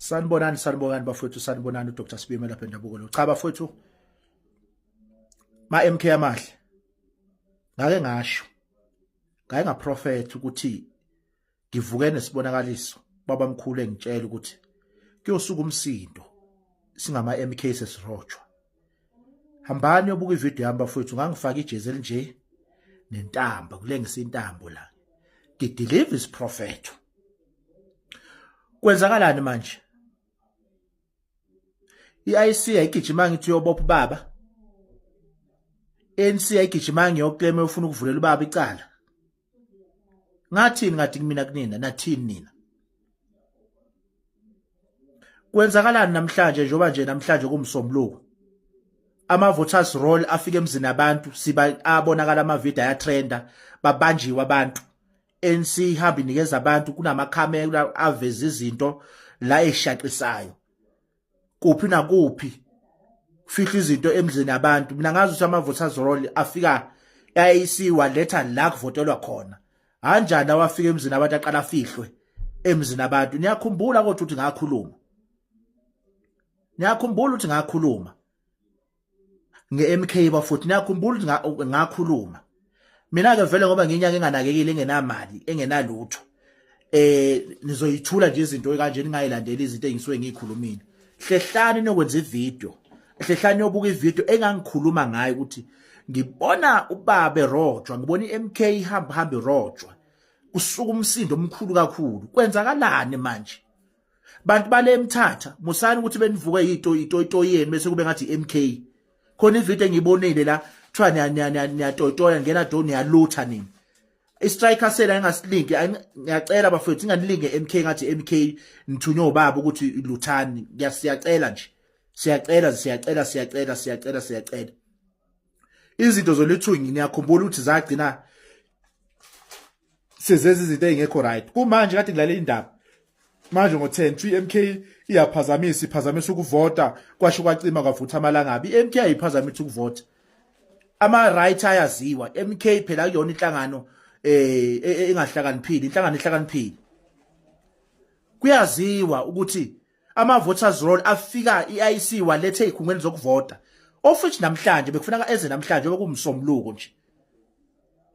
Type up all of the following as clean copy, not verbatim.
Sanibonani bafowethu, sanibonani uDr Sibime lapha endabuko lo. Cha bafowethu, ma MK amahle. Ngake ngasho. Ngake ngaprofetha ukuthi ngivuke nesibonakaliso babamkhulu engitshela ukuthi kuyosuka umsindo singama MK sesirojwa. Hambani yobuka ivideo yami bafowethu, ngangifaka ijezi elinje nentamba, kulengisa intambo la. Ngideliver isiphrofetho. Kwenzakalani manje? I-IC ayigijimanga ithi uyobopha ubaba. ANC ayigijimanga iyoklema ufuna ukuvulela ubaba icala. Ngathini ngathi mina kunina, nathini nina? Kwenzakalani namhlanje njengoba nje namhlanje kumsombuluko? Ama-voters roll afike emzini abantu, siba abonakala amavideo ayatrenda, babanjiwe abantu. ANC ihamba inikeza abantu, kunamakhamera aveza izinto la eshaqisayo. Kuphi nakuphi fihla izinto emzini abantu. Mina ngazi ukuthi ama-voters roll afika i-IEC waletha la kuvotelwa khona. Kanjani awafika emzini abantu aqala afihlwe emzini abantu? Niyakhumbula kodwa ukuthi ngakhuluma. Niyakhumbula ukuthi ngakhuluma nge-MK bafuthu, niyakhumbula ukuthi ngakhuluma. Mina ke vele ngoba nginyaka enganakekile, engenamali, engenalutho, nizoyithula nje izinto kanje, ningayilandeli izinto engisuke ngikhulumile. Hlehlani nokwenza ivideo, hlehlani yobuka ivideo engangikhuluma ngayo ukuthi ngibona ubaba erojwa, ngibona iMK ihamba erojwa, kusuka umsindo omkhulu kakhulu. Kwenzakalani manje? Bantu bale eMthatha musani ukuthi benivuke ito yeni bese kube ngathi iMK. Khona ivideo engibonile la kuthiwa niyatotoya ngena do niyalutha nini. Istriker sela engasilinki, ngiyacela bafowethu inganilinge MK ngathi MK nithunywe ubaba ukuthi luthani. Siyacela nje, siyacela. Izinto zolithungi niyakhumbula ukuthi zagcina sezenza izinto ezingekho right. Kumanje kade ngilale indaba manje ngo-10 iMK iphazamisa ukuvota, kwasho kwacima kwavutha amalangabi. iMK ayiphazamisa ukuvota. Ama-right ayaziwa. MK phela kuyona inhlangano engahlakaniphile, inhlangano ehlakaniphile. Kuyaziwa ukuthi ama-voters roll afika i-IEC walethe ey'khungweni zokuvota, of which namhlanje bekufuneka eze namhlanje bekumsombuluko nje.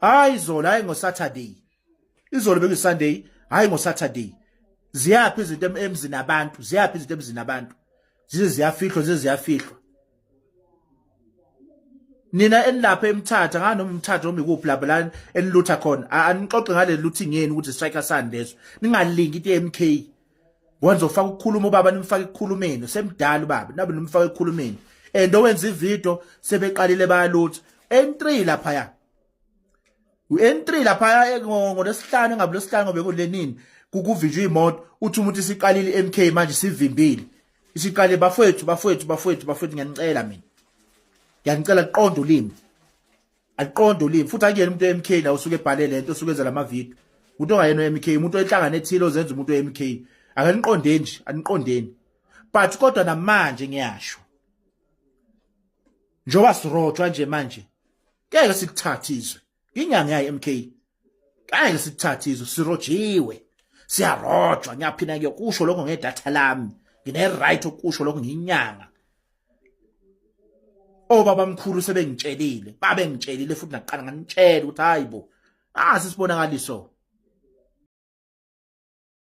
Hayi izolo, hayi ngo-Saturday. Izolo bekuyi-Sunday, hayi ngo-Saturday. Ziyaphi izinto emzini abantu? Ziyaphi izinto emzini abantu? Ziyafihlwa. Nina enilapha eMthatha, nganoma uMthatha noma ikuphi lapha la enilutha khona, anixoxe ngale luthi ngeni ukuthi striker sani leso. Ningalingi into yeMK. Wenza ufaka ukukhuluma ubaba, nimfaka ekukhulumeni. Semdala ubaba, nabe nimfaka ekukhulumeni. And owenza ivideo sebeqalile bayalutha. N3 lapha. U-N3 lapha ngolesihlanu, engabulesihlanu ngobe kulenini. Kuvinjwe imoto uthi umuntu isiqalile iMK manje sivimbile. Isiqale bafowethu ngiyanicela mina. Ngiyanicela aqonde ulimi. Aqonde ulimi. Futhi akuyena umuntu weMK la usuke ebhale lento usuke enza lama video. Umuntu ongayena weMK, umuntu oyihlangana ethile ozenza umuntu weMK. Akaniqondeni nje, aniqondeni. But kodwa namanje ngiyasho. Njoba sirojwa nje manje. Ngeke sikuthathe izwe. Inyanga yayi MK. Ngeke sikuthathe izwe, sirojiwe. Siyarojwa, ngiyaphinda ngiyokusho lokho ngedatha lami. Ngine-right ukusho lokho ngiyinyanga. Obaba mkhulu sebengitshelile, babengitshelile futhi naqala nganitshela ukuthi hayibo, sisibonakaliso.